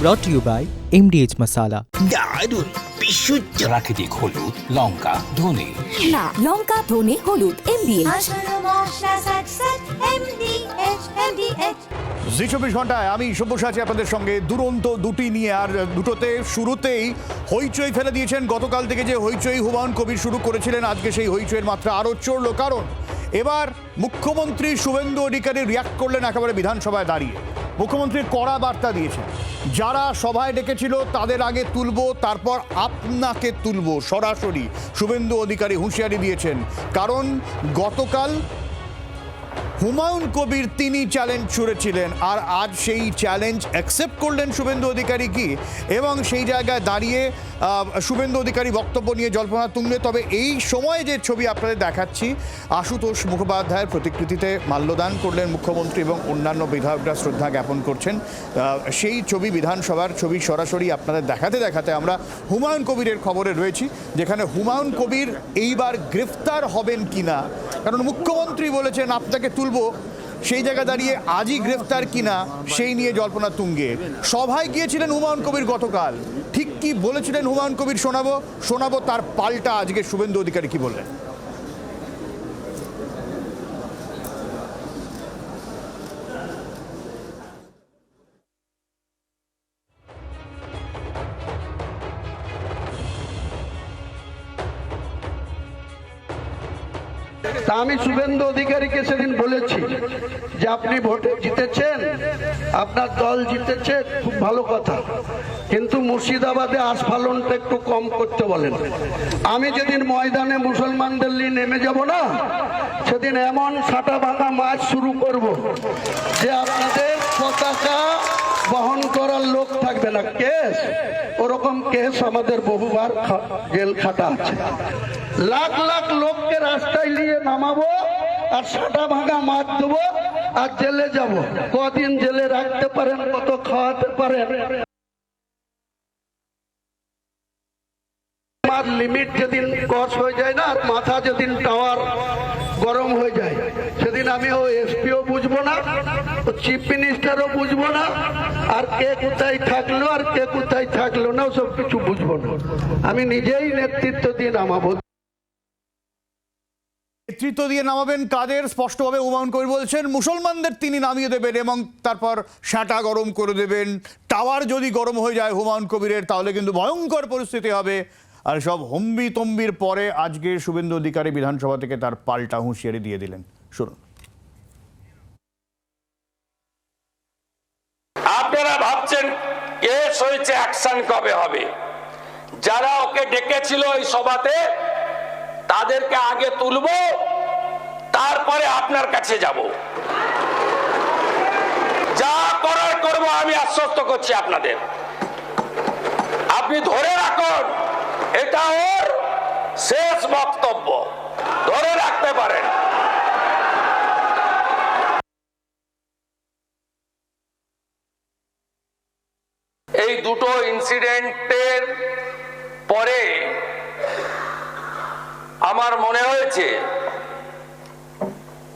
brought to you by MDH Masala. দারুণ বিশুদ্ধ প্রাকৃতিক হলুদ, লঙ্কা, ধনে। না, লঙ্কা, ধনে, হলুদ, MDH। জি 24 ঘন্টায় আমি সব্যসাচী আপনাদের সঙ্গে দুরন্ত দুটি নিয়ে, আর দুটোতে শুরুতেই হইচই ফেলে দিয়েছেন। গতকাল থেকে যে হইচই হুমায়ুন কবির শুরু করেছিলেন, আজকে সেই হইচইয়ের মাত্রা আরও চড়ল। কারণ এবার মুখ্যমন্ত্রী শুভেন্দু অধিকারী রিয়াক্ট করলেন একেবারে বিধানসভায় দাঁড়িয়ে। মুখ্যমন্ত্রী কড়া বার্তা দিয়েছেন, যারা সভায় ডেকেছিল তাদের আগে তুলব, তারপর আপনাকে তুলব। সরাসরি শুভেন্দু অধিকারী হুঁশিয়ারি দিয়েছেন, কারণ গতকাল হুমায়ুন কবির তিনি চ্যালেঞ্জ ছুড়েছিলেন, আর আজ সেই চ্যালেঞ্জ অ্যাকসেপ্ট করলেন শুভেন্দু অধিকারী কি, এবং সেই জায়গায় দাঁড়িয়ে শুভেন্দু অধিকারী বক্তব্য নিয়ে জল্পনা তুঙ্গে। তবে এই সময়ে যে ছবি আপনাদের দেখাচ্ছি, আশুতোষ মুখোপাধ্যায়ের প্রতিকৃতিতে মাল্যদান করলেন মুখ্যমন্ত্রী এবং অন্যান্য বিধায়করা শ্রদ্ধা জ্ঞাপন করছেন। সেই ছবি, বিধানসভার ছবি সরাসরি আপনাদের দেখাতে দেখাতে আমরা হুমায়ুন কবিরের খবরে রয়েছি, যেখানে হুমায়ুন কবির এইবার গ্রেফতার হবেন কিনা, কারণ মুখ্যমন্ত্রী বলেছেন আপনাকে তুলব, সেই জায়গায় দাঁড়িয়ে আজই গ্রেফতার কিনা সেই নিয়ে জল্পনা তুঙ্গে। সভায় গিয়েছিলেন হুমায়ুন কবির গতকাল, ঠিক কি বলেছিলেন হুমায়ুন কবির শোনাবো, তার পাল্টা আজকে শুভেন্দু অধিকারী কি বললেন। তা আমি শুভেন্দু অধিকারীকে সেদিন বলেছি যে আপনি ভোটে জিতেছেন, আপনার দল জিতেছে, খুব ভালো কথা, কিন্তু মুর্শিদাবাদে আস্ফালনটা একটু কম করতে বলেন। আমি যেদিন ময়দানে মুসলমানদের নিয়ে নেমে যাব না, সেদিন এমন সাটা ভাঙা মাছ শুরু করব যে আপনাদের পতাকা বহন করার লোক থাকবে না। কেস, ওরকম কেস আমাদের বহুবার জেল খাটা আছে। লাখ লাখ লোককে রাস্তায় নিয়ে নামাবো আর সাটা ভাঙা মাছ দেবো আর জেলে যাব। কদিন জেলে রাখতে পারেন, কত খাওয়াতে পারেন, লিমিট যেদিন ক্রস হয়ে যায় না, মাথা যেদিন টাওয়ার গরম হয়ে যায়, সেদিন আমি ও এসপিও বুঝবো না, ও চিফ মিনিস্টারও বুঝবো না, আর কে কোথায় থাকলো আর কে কোথায় থাকলো না, সব কিছু বুঝবো না। আমি নিজেই নেতৃত্ব দিয়ে নামাবো। নেতৃত্ব দিয়ে নামাবেন কাদের? স্পষ্টভাবে হুমায়ুন কবির বলছেন মুসলমানদের তিনি নামিয়ে দেবেন এবং তারপর সাঁটা গরম করে দেবেন। টাওয়ার যদি গরম হয়ে যায় হুমায়ুন কবিরের, তাহলে কিন্তু ভয়ঙ্কর পরিস্থিতি হবে। আর সব হম্বি তম্বির পরে আজকে শুভেন্দু অধিকারী বিধানসভা থেকে তার পাল্টা হুঁশিয়ারি দিয়ে দিলেন। শুনুন। আপনারা ভাবছেন কেস হয়েছে, অ্যাকশন কবে হবে? যারা ওকে ডেকেছিল এই সভাতে তাদেরকে আগে তুলব, তারপরে আপনার কাছে যাব। যা করার করব, আমি আশ্বস্ত করছি আপনাদের। আপনি ধরে রাখুন, এটা ওর শেষ বক্তব্য, ধরে রাখতে পারেন। এই দুটো ইনসিডেন্টের পরে আমার মনে হয়েছে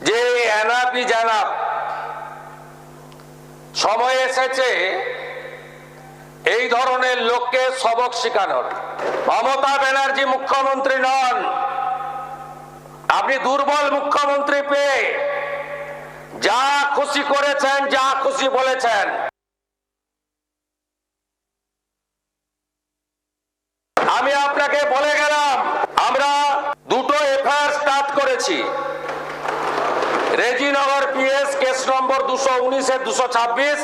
যে এনাফি জানাব, সময় এসেছে এই ধরনের লোককে সবক শেখানোর। মমতা ব্যানার্জি মুখ্যমন্ত্রী নন, আপনি দুর্বল মুখ্যমন্ত্রী পেয়ে যা খুশি করেছেন, যা খুশি বলেছেন। আমি আপনাকে বলে গেলাম, আমরা দুটো এফআইআর স্টার্ট করেছি। Rejinagar PS case number 219/226,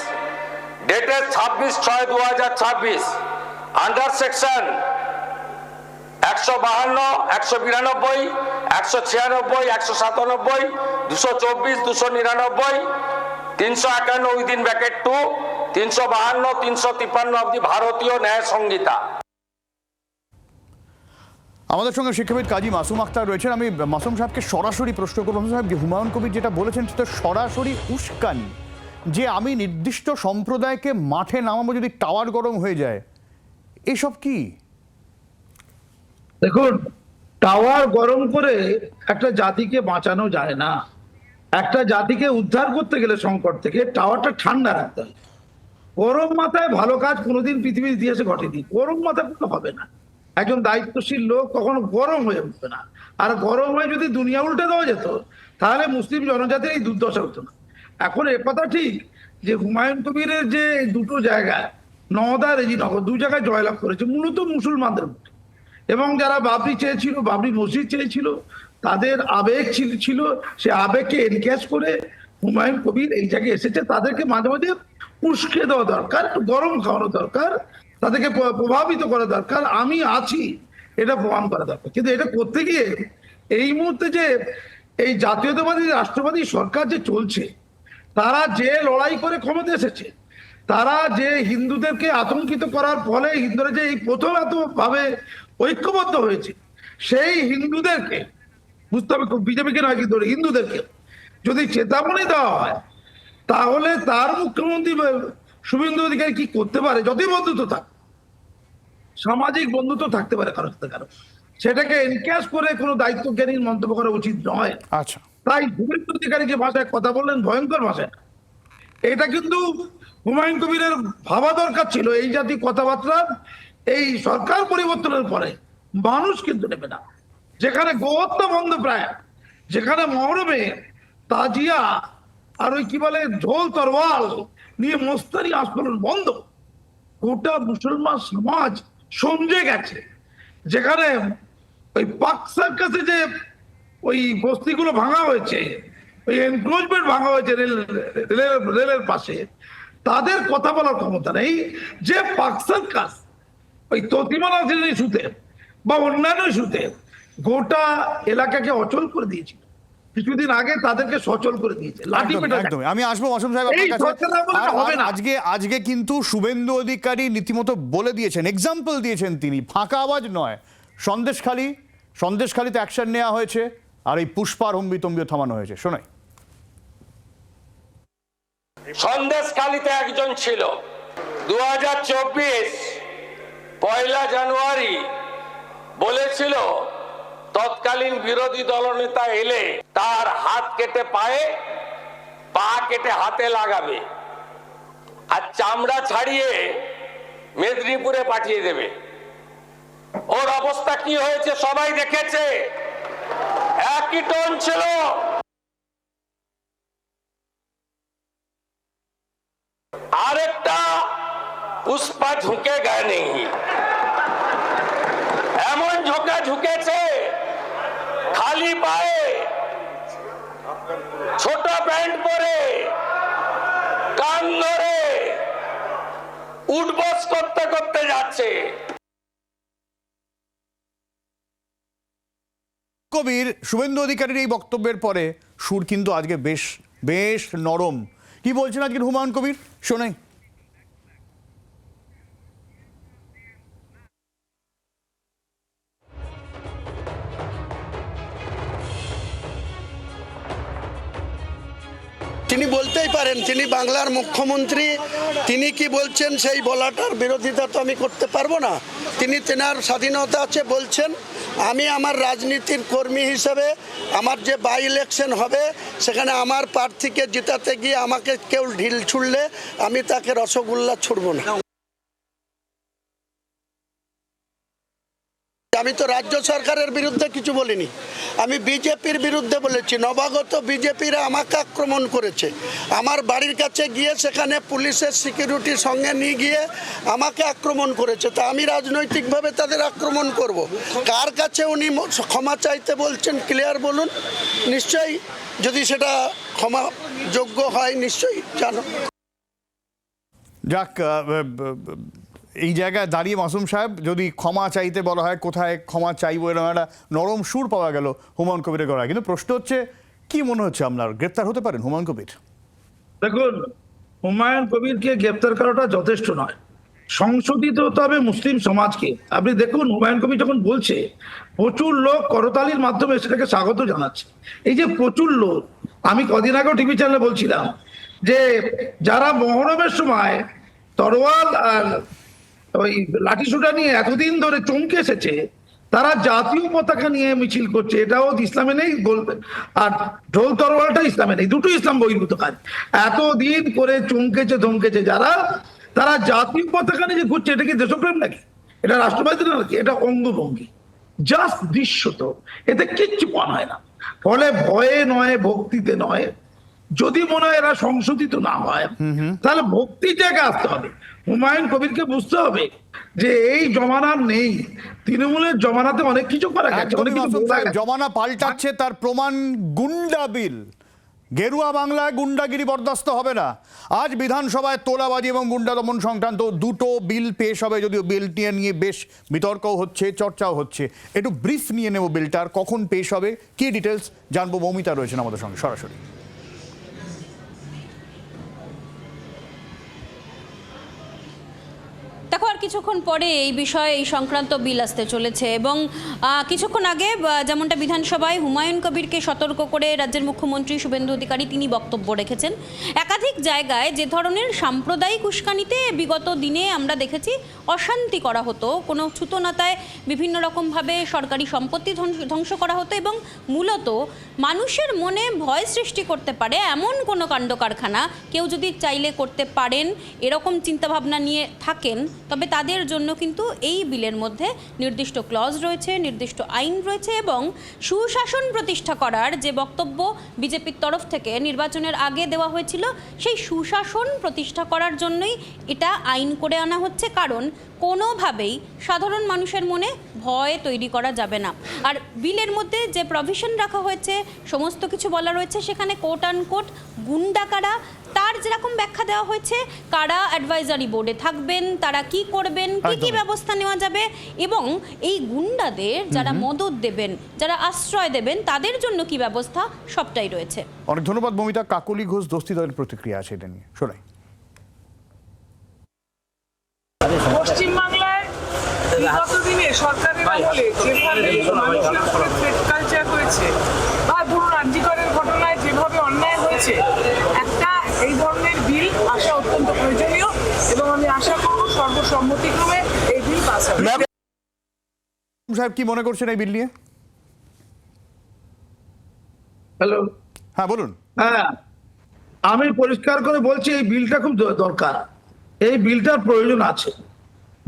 dated 26/6/2026, under section 152, 192, 196, 197, 224, 299, 351 within bracket 2, 352, 353 of the ভারতীয় ন্যায় সংহিতা। আমাদের সঙ্গে শিক্ষাবিদ কাজী মাসুম আক্তার রয়েছেন। আমি মাসুম সাহেবকে সরাসরি প্রশ্ন করব, মাসুম সাহেব, যে হুমায়ুন কবির যেটা বলেছেন সেটা সরাসরি উস্কানি, যে আমি নির্দিষ্ট সম্প্রদায়কে মাঠে নামাবো যদি টাওয়ার গরম হয়ে যায়, এসব কি? দেখুন, টাওয়ার গরম করে একটা জাতিকে বাঁচানো যায় না। একটা জাতিকে উদ্ধার করতে গেলে সংকট থেকে টাওয়ারটা ঠান্ডা রাখতে হয়। গরম মাথায় ভালো কাজ কোনোদিন পৃথিবীর ইতিহাসে ঘটেনি। গরম মাথায় কোনো হবে না। একজন দায়িত্বশীল লোক কখনো গরম হয়ে উঠবে না। আর গরম হয়ে যদি দুনিয়া উল্টে দেওয়া যেত তাহলে মুসলিম জনজাতির এই দুর্দশা হতো না। এখন এ কথা ঠিক যে হুমায়ুন কবিরের যে দুটো জায়গায় নওদা রেজিনগর দু জায়গায় জয়লাভ করেছে মূলত মুসলমানদের মধ্যে, এবং যারা বাবরি চেয়েছিল, বাবরি মসজিদ চেয়েছিল, তাদের আবেগ ছিল, সে আবেগকে এনক্যাশ করে হুমায়ুন কবির এই জায়গায় এসেছে। তাদেরকে মাঝে মাঝে উস্কে দেওয়া দরকার, একটু গরম খাওয়ানো দরকার, তাদেরকে প্রভাবিত করা দরকার, আমি আছি এটা প্রমাণ করা দরকার। কিন্তু এটা করতে গিয়ে এই মুহূর্তে যে এই জাতীয়তাবাদী রাষ্ট্রবাদী সরকার যে চলছে, তারা যে লড়াই করে ক্ষমতা এসেছে, তারা যে হিন্দুদেরকে আতঙ্কিত করার ফলে হিন্দুরা যে এই প্রথম এত ভাবে ঐক্যবদ্ধ হয়েছে, সেই হিন্দুদেরকে বুঝতে হবে, বিজেপিকে নয় কিন্তু হিন্দুদেরকে যদি চেতাবনী দেওয়া হয়, তাহলে তার মুখ্যমন্ত্রী শুভেন্দু অধিকারী কি করতে পারে? যতই বন্ধুত্ব থাক, সামাজিক বন্ধুত্ব থাকতে পারে কারোর সাথে কারো, সেটাকে এনক্যাশ করে কোনো দায়িত্বজ্ঞানীর মন্তব্য করা উচিত নয়। আচ্ছা, তাই শুভেন্দু অধিকারী যে ভাষায় কথা বললেন, ভয়ঙ্কর ভাষায়, এটা কিন্তু হুমায়ুন কবিরের ভাবা দরকার ছিল। এই জাতীয় কথাবার্তা এই সরকার পরিবর্তনের পরে মানুষ কিন্তু নেবে না। যেখানে গোহত্যা বন্ধ প্রায়, যেখানে মহরমে তাজিয়া আর ওই কি বলে ঢোল তরোয়াল নিয়ে মোস্তানি আস্ফালন বন্ধ, গোটা মুসলমান সমাজ সমঝে গেছে। যেখানে ওই পাক সার্কাসে যে ওই বস্তিগুলো ভাঙা হয়েছে, ওই এনক্রোচমেন্ট ভাঙা হয়েছে রেলের পাশে, তাদের কথা বলার ক্ষমতা নেই। যে পাক সার্কাস ওই ততিমালা ইস্যুতে বা অন্যান্য ইস্যুতে গোটা এলাকাকে অচল করে দিয়েছিল, কিছুদিন আগে তাদেরকে সচল করে দিয়েছে লাঠি পেটা। একদমই। আমি আসবো অসম সাহেব আপনার কাছে। হবে না। আজকে কিন্তু শুভেন্দু অধিকারী রীতিমতো বলে দিয়েছেন, এক্সাম্পল দিয়েছেন তিনি, ফাঁকা আওয়াজ নয়। সন্দেশখালীতে অ্যাকশন নেওয়া হয়েছে, আর এই পুষ্পার হম্বিতম্বিও থামানো হয়েছে। শোনাই। সন্দেশখালীতে একজন ছিল 2024 পয়লা জানুয়ারি বলেছিল তৎকালীন বিরোধী দলনেতা এলে তার হাত কেটে পায়ে, পা কেটে হাতে লাগাবে আর চামড়া ছাড়িয়ে মেদিনীপুরে পাঠিয়ে দেবে। ওর অবস্থা কি হয়েছে সবাই দেখেছে, একই টোন ছিল। আরেকটা পুষ্পা ঝুঁকে গায়ে নেই, এমন ঝুঁকেছে খালি পায়ে, ছোট প্যান্ট পরে, কান ধরে উঠবস করতে করতে যাচ্ছে। কবির শুভেন্দু অধিকারীর এই বক্তব্যের পরে সুর কিন্তু আজকে বেশ নরম। কি বলছেন আজকে হুমায়ুন কবির, শোনাই। তিনি বলতেই পারেন, তিনি বাংলার মুখ্যমন্ত্রী, তিনি কি বলছেন সেই বলাটার বিরোধিতা তো আমি করতে পারবো না। তিনি তেনার স্বাধীনতা আছে বলছেন। আমি আমার রাজনীতির কর্মী হিসেবে আমার যে বাই ইলেকশন হবে সেখানে আমার প্রার্থীকে জেতাতে গিয়ে আমাকে কেউ ঢিল ছুড়লে আমি তাকে রসগোল্লা ছুড়ব না। আমি তো রাজ্য সরকারের বিরুদ্ধে কিছু বলিনি, আমি বিজেপির বিরুদ্ধে বলেছি। নবাগত বিজেপিরা আমাকে আক্রমণ করেছে, আমার বাড়ির কাছে গিয়ে সেখানে পুলিশের সিকিউরিটির সঙ্গে নিয়ে গিয়ে আমাকে আক্রমণ করেছে। তা আমি রাজনৈতিকভাবে তাদের আক্রমণ করব? কার কাছে উনি ক্ষমা চাইতে বলছেন ক্লিয়ার বলুন। নিশ্চয়ই যদি সেটা ক্ষমা যোগ্য হয় নিশ্চয়ই জানো। যাক, এই জায়গায় দাঁড়িয়ে মাসুম সাহেব যদি ক্ষমা চাইতে বলা হয়, কোথায় ক্ষমা চাইবো, এরকম একটা নরম সুর পাওয়া গেল হুমায়ুন কবিরের গলায়। কিন্তু প্রশ্ন হচ্ছে, কি মনে হচ্ছে আপনার গ্রেপ্তার হতে পারেন হুমায়ুন কবির? দেখুন, হুমায়ুন কবিরকে গ্রেপ্তার করাটা যথেষ্ট নয়, সংশোধিত হতে হবে মুসলিম সমাজকে। আপনি দেখুন, হুমায়ুন কবির যখন বলছে, প্রচুর লোক করতালির মাধ্যমে সেটাকে স্বাগত জানাচ্ছে। এই যে প্রচুর লোক, আমি কদিন আগেও টিভি চ্যানেলে বলছিলাম যে যারা মহরমের সময় তরোয়াল আর ওই লাঠিসোঁটা নিয়ে এতদিন ধরে চমকে এসেছে, তারা জাতীয় পতাকা নিয়ে মিছিল করছে, এটাও ইসলামে নেই। আর ঢোল তরোয়ালটা ইসলামে নেই, দুটো ইসলাম বহির্ভূত কাজ। এতদিন করে চমকেছে ধমকেছে যারা, তারা জাতীয় পতাকা নিয়ে যে ঘুরছে, এটা কি দেশপ্রেম নাকি? এটা রাষ্ট্রবাদী নাকি? এটা অঙ্গভঙ্গি, জাস্ট দৃশ্যত, এতে কিচ্ছু পান হয় না। ফলে ভয়ে নয়, ভক্তিতে নয়, যদি মনে হয় এরা সংশোধিত না হয় তাহলে ভক্তির জায়গায় আসতে হবে। হুমায়ুন কবিরকে বুঝতে হবে যে এই জমানার নেই, তৃণমূলের জমানাতে অনেক কিছু করা গেছে, অনেক কিছু বোঝা গেছে। জমানা পাল্টাচ্ছে, তার প্রমাণ গুন্ডা বিল। গেরুয়া বাংলায় গুন্ডাগিরি বরদাস্ত হবে না। আজ বিধানসভায় তোলাবাজি এবং গুন্ডা দমন সংক্রান্ত দুটো বিল পেশ হবে, যদিও বিলটি নিয়ে বেশ বিতর্কও হচ্ছে, চর্চাও হচ্ছে। একটু ব্রিফ নিয়ে নেব বিলটার, কখন পেশ হবে, কি ডিটেলস জানবো। মৌমিতা রয়েছেন আমাদের সঙ্গে সরাসরি। দেখো, আর কিছুক্ষণ পরে এই বিষয়ে এই সংক্রান্ত বিল আসতে চলেছে এবং কিছুক্ষণ আগে যেমনটা বিধানসভায় হুমায়ুন কবিরকে সতর্ক করে রাজ্যের মুখ্যমন্ত্রী শুভেন্দু অধিকারী তিনি বক্তব্য রেখেছেন। একাধিক জায়গায় যে ধরনের সাম্প্রদায়িক উস্কানিতে বিগত দিনে আমরা দেখেছি অশান্তি করা হতো, কোনো ছুতোনাতায় বিভিন্ন রকমভাবে সরকারি সম্পত্তি ধ্বংস করা হতো এবং মূলত মানুষের মনে ভয় সৃষ্টি করতে পারে এমন কোনো কাণ্ড কারখানা কেউ যদি চাইলে করতে পারেন, এরকম চিন্তাভাবনা নিয়ে থাকেন, তবে তাদের জন্য কিন্তু এই বিলের মধ্যে নির্দিষ্ট ক্লজ রয়েছে, নির্দিষ্ট আইন রয়েছে এবং সুশাসন প্রতিষ্ঠা করার যে বক্তব্য বিজেপির তরফ থেকে নির্বাচনের আগে দেওয়া হয়েছিল, সেই সুশাসন প্রতিষ্ঠা করার জন্যই এটা আইন করে আনা হচ্ছে। কারণ কোনোভাবেই সাধারণ মানুষের মনে ভয় তৈরি করা যাবে না। আর বিলের মধ্যে যে প্রভিশন রাখা হয়েছে, সমস্ত কিছু বলা রয়েছে সেখানে কোট আনকোট গুন্ডা কারা, তার যেরকম ব্যাখ্যা দেওয়া হয়েছে, কারা অ্যাডভাইজারি বোর্ডে থাকবেন, তারা কি করবেন, কি কি ব্যবস্থা নেওয়া যাবে এবং এই গুন্ডাদের যারা মদত দেবেন, যারা আশ্রয় দেবেন, তাদের জন্য কি ব্যবস্থা, সবটাই রয়েছে। অনেক ধন্যবাদ মৌমিতা। কাকলি ঘোষ দস্তিদারের প্রতিক্রিয়া আছে এটা নিয়ে, শোনাই। পশ্চিমবাংলায় বিগত দিনে সরকারের আমলে যেভাবে মানুষের উপরে থ্রেট কালচার হয়েছে বা ধরুন রাজ্যিকরের ঘটনায় যেভাবে অন্যায় হয়েছে, একটা এই ধরনের বিল আসা অত্যন্ত প্রয়োজনীয় এবং আমি আশা করব সর্বসম্মতিক্রমে এই বিল পাস হবে। সাহেব কি মনে করছেন এই বিল নিয়ে? হ্যালো, হ্যাঁ বলুন। হ্যাঁ, আমি পরিষ্কার করে বলছি এই বিলটা খুব দরকার, এই বিলটার প্রয়োজন আছে।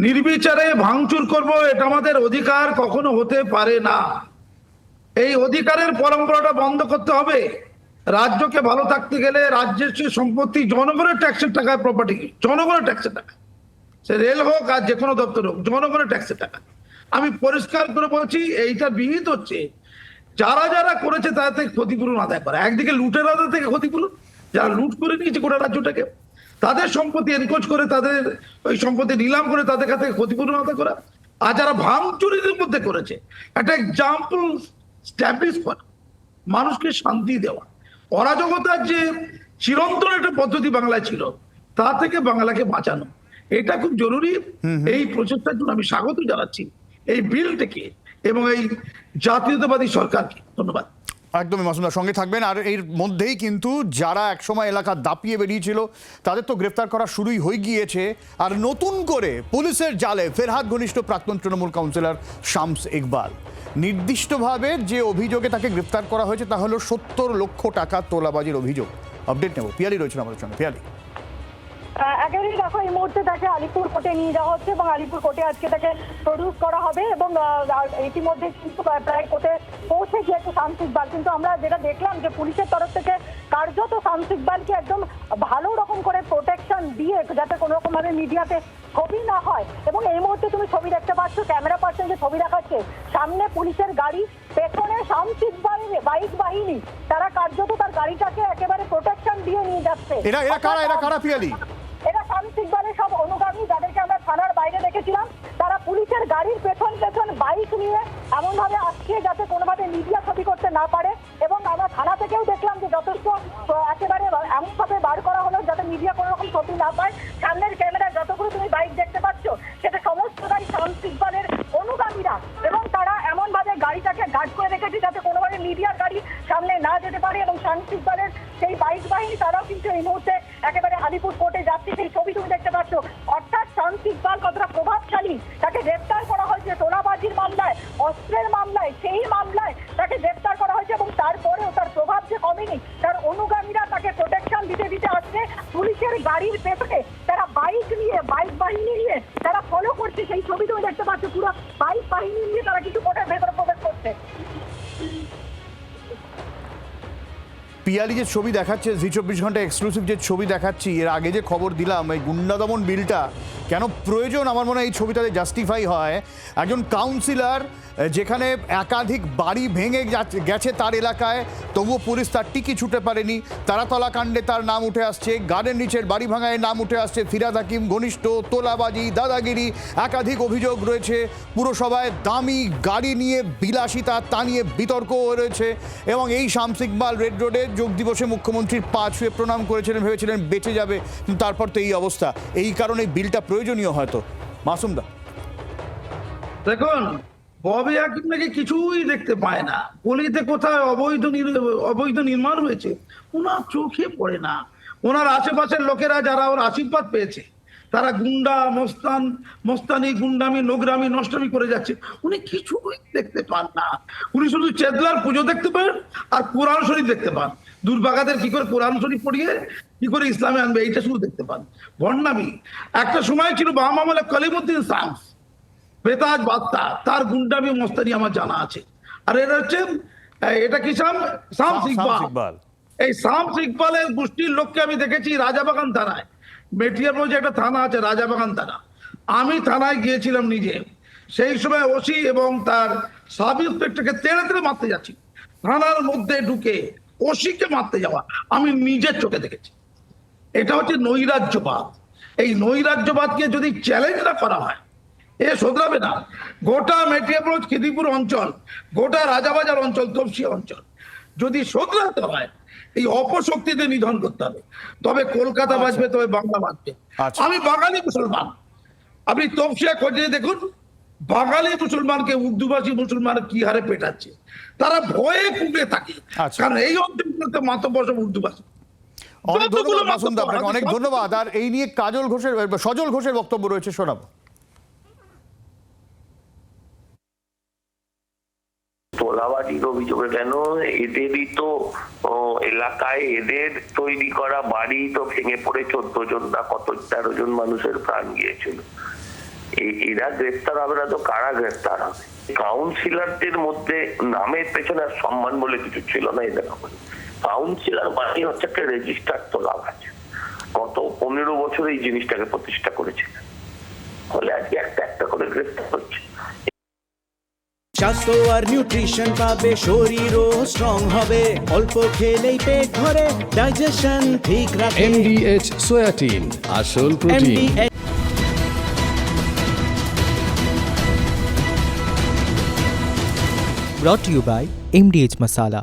নির্বিচারে ভাঙচুর করব, এটা আমাদের অধিকার কখনো হতে পারে না। এই অধিকারের পরম্পরাটা বন্ধ করতে হবে। রাজ্যকে ভালো থাকতে গেলে রাজ্যের যে সম্পত্তি জনগণের ট্যাক্সের টাকায়, প্রপার্টি জনগণের ট্যাক্সের টাকা, সে রেল হোক আর যে কোনো দপ্তর হোক, জনগণের ট্যাক্সের টাকা। আমি পরিষ্কার করে বলছি, এইটা বিহিত হচ্ছে যারা যারা করেছে তাদের থেকে ক্ষতিপূরণ আদায় করা। একদিকে লুটেরাদের থেকে ক্ষতিপূরণ, যারা লুট করে নিয়েছে গোটা রাজ্যটাকে, তাদের সম্পত্তি এনকোচ করে, তাদের ওই সম্পত্তি নিলাম করে তাদের কাছ থেকে ক্ষতিপূরণ আদায় করা। আর যারা ভাঙচুরিদের মধ্যে করেছে, একটা এক্সাম্পল স্ট্যাবলিশ করা, মানুষকে শান্তি দেওয়া, অরাজকতার যে চিরন্তন একটা পদ্ধতি বাংলায় ছিল, তা থেকে বাংলাকে বাঁচানো, এটা খুব জরুরি। এই প্রচেষ্টার জন্য আমি স্বাগত জানাচ্ছি এই বিলটিকে এবং এই জাতীয়তাবাদী সরকারকে। ধন্যবাদ। একদমই মাসুমদার সঙ্গে থাকবেন। আর এর মধ্যেই কিন্তু যারা একসময় এলাকা দাপিয়ে বেরিয়েছিল তাদের তো গ্রেফতার করা শুরুই হয়ে গিয়েছে। আর নতুন করে পুলিশের জালে ফেরহাদ ঘনিষ্ঠ প্রাক্তন তৃণমূল কাউন্সিলর শামস ইকবাল। নির্দিষ্টভাবে যে অভিযোগে তাকে গ্রেফতার করা হয়েছে তা হলো 70 লক্ষ টাকা তোলাবাজির অভিযোগ। আপডেট নেব, পিয়ালি রয়েছেন আমাদের সঙ্গে। পিয়ালি, একেবারেই দেখো, এই মুহূর্তে তাকে আলিপুর কোর্টে নিয়ে যাওয়া হচ্ছে এবং আলিপুর কোর্টে আজকে তাকে প্রডিউস করা হবে এবং ইতিমধ্যে কিন্তু প্রায় কোর্টে পৌঁছে গিয়েছে শামস ইকবাল। কিন্তু আমরা যেটা দেখলাম যে পুলিশের তরফ থেকে কার্যত শামস ইকবালকে একদম ভালো রকম করে প্রোটেকশন দিয়ে, যাতে কোনো রকম ভাবে মিডিয়াতে ছবি না হয়। এবং এই মুহূর্তে তুমি ছবি দেখতে পাচ্ছ, ক্যামেরা পার্সন যে ছবি দেখাচ্ছে, সামনে পুলিশের গাড়ি, পেছনে শামস ইকবালের বাইক বাহিনী, তারা কার্যত তার গাড়িটাকে একেবারে প্রোটেকশন দিয়ে নিয়ে যাচ্ছে। এরা কারা পিয়ালি? এরা শামস ইকবালের সব অনুগামী, যাদেরকে আমরা থানার বাইরে দেখেছিলাম। তারা পুলিশের গাড়ির পেছন বাইক নিয়ে এমন ভাবে আসছে যাতে কোনোভাবে মিডিয়া ছবি করতে না পারে। এবং আমরা থানা থেকেও দেখলাম যে যথেষ্ট একেবারে এমন ভাবে বার করা হলো যাতে মিডিয়া কোনো রকম ছবি না পায়। সামনের ক্যামেরায় যতগুলো তুমি বাইক দেখতে পাচ্ছ, সেটা সমস্তটাই শামস ইকবালের অনুগামীরা এবং তারা এমন ভাবে গাড়িটাকে গার্ড করে রেখেছে যাতে কোনোভাবে মিডিয়ার গাড়ি সামনে না যেতে পারে। এবং শামস ইকবালের সেই বাইক বাহিনী তারাও কিন্তু এই মুহূর্তে একেবারে আলিপুর কোর্টে যাচ্ছে, সেই ছবি তুমি দেখতে পাচ্ছ। অর্থাৎ শামস ইকবাল কতটা প্রভাবশালী, তাকে গ্রেফতার করা হয়েছে তোলাবাজির মামলায়, অস্ত্রের মামলায়, সেই মামলায় তাকে গ্রেফতার করা হয়েছে এবং তারপরেও তার প্রভাব যে কমেনি, তার অনুগামীরা তাকে প্রোটেকশন দিতে দিতে আসছে। পুলিশের গাড়ির পেছনে তারা বাইক নিয়ে করছে সেই ছবি তুমি দেখতে পাচ্ছ, পুরো বাইক বাহিনী নিয়ে তারা কিন্তু কোর্টের ভেতরে প্রবেশ করছে। পিয়ালি যে ছবি দেখাচ্ছে, জি 24 ঘন্টা এক্সক্লুসিভ যে ছবি দেখাচ্ছি, এর আগে যে খবর দিলাম, এই গুন্ডা দমন বিলটা কেন প্রয়োজন আমার মনে হয় এই ছবিটাতে জাস্টিফাই হয়। একজন কাউন্সিলর যেখানে একাধিক বাড়ি ভেঙে গেছে তার এলাকায়, তবুও পুলিশ তার টিকি ছুটে পারেনি। তারাতলা কাণ্ডে তার নাম উঠে আসছে, গার্ডেন রিচের বাড়ি ভাঙায় নাম উঠে আসছে, ফিরাদ হাকিম ঘনিষ্ঠ, তোলাবাজি, দাদাগিরি, একাধিক অভিযোগ রয়েছে। পুরসভায় দামি গাড়ি নিয়ে বিলাসিতা, তা নিয়ে বিতর্কও রয়েছে। এবং এই শামস ইকবাল রেড রোডে যোগ দিবসে মুখ্যমন্ত্রীর পা ছুঁয়ে প্রণাম করেছিলেন, ভেবেছিলেন বেঁচে যাবে, কিন্তু তারপর তো এই অবস্থা। এই কারণে বিলটা প্রয়োজনীয় হয়তো। মাসুমদা, দেখুন, ববি হাকিম নাকি কিছুই দেখতে পায় না, গলিতে কোথায় অবৈধ নির্মাণ হয়েছে ওনার চোখে পড়ে না। ওনার আশেপাশের লোকেরা যারা ওর আশীর্বাদ পেয়েছে তারা গুন্ডা মস্তানি, গুন্ডামি, নোংরামি, নষ্টামি করে যাচ্ছে, উনি কিছুই দেখতে পান না। উনি শুধু চেতলার পুজো দেখতে পান আর কোরআন শরীফ দেখতে পান। দুর্ভাগাদের কি করে কোরআন শরীফ পড়িয়ে কি করে ইসলামে আনবে, এইটা শুধু দেখতে পান। ভণ্ডামি একটা সময় ছিল বাম আমলে কলিমুদ্দিন শামস, বেতাজ বার্তা, তার গুন্ডামি মস্তানি আমার জানা আছে। আর এটা হচ্ছে এটা কি শামস ইকবাল। এই শামস ইকবালের গোষ্ঠীর লোককে আমি দেখেছি রাজাবাগান থানায়, মেটিয়ারগঞ্জে একটা থানা আছে রাজাবাগান থানা। আমি থানায় গিয়েছিলাম নিজে, সেই সময় ওসি এবং তার সাব ইন্সপেক্টরকে তেড়ে তেড়ে মারতে যাচ্ছি, থানার মধ্যে ঢুকে ওসিকে মারতে যাওয়া আমি নিজের চোখে দেখেছি। এটা হচ্ছে নৈরাজ্যবাদ। এই নৈরাজ্যবাদকে যদি চ্যালেঞ্জ না করা হয় এ শোধরাবে না। গোটা মেটিয়ারগঞ্জ, খিদিপুর অঞ্চল, গোটা রাজাবাজার অঞ্চল, তপসিয়া অঞ্চল যদি শোধরাতে হয় এই অপশক্তিতে নিধন করতে হবে, তবে কলকাতা বাঁচবে, তবে বাংলা বাঁচবে। আমি বাঙালি মুসলমান, আপনি তপসিয়া খোঁজে দেখুন বাঙালি মুসলমানকে উর্দুভাষী মুসলমান কি হারে পেটাচ্ছে, তারা ভয়ে কুঁকড়ে থাকে, কারণ এই অঞ্চলগুলোতে মাতব্বর সব উর্দুভাষী। অনেক ধন্যবাদ মাসুমদা, আপনাকে অনেক ধন্যবাদ। আর এই নিয়ে সজল ঘোষের বক্তব্য রয়েছে, শোনাবো। তোলাবাজির অভিযোগে কেন, এদেরই তো এলাকায় এদের তৈরি করা বাড়ি তো ভেঙে পড়ে 14 জন না কত 13 জন মানুষের প্রাণ গিয়েছিল। এরা গ্রেফতার হবে না তো কারা গ্রেফতার হবে? কাউন্সিলরদের মধ্যে নামের পেছনে আর সম্মান বলে কিছু ছিল না। এদের কাউন্সিলর মানে হচ্ছে একটা রেজিস্টার তোলাবাজ, গত 15 বছর এই জিনিসটাকে প্রতিষ্ঠা করেছিলেন, ফলে আজকে একটা একটা করে গ্রেফতার হচ্ছে। স্বাস্থ্য আর নিউট্রিশন পাবে, শরীরও স্ট্রং হবে, অল্প খেলেই পেট ভরে, ডাইজেশন ঠিক রাখে। MDH সোয়াটিন, আসল protein. brought to you by MDH Masala।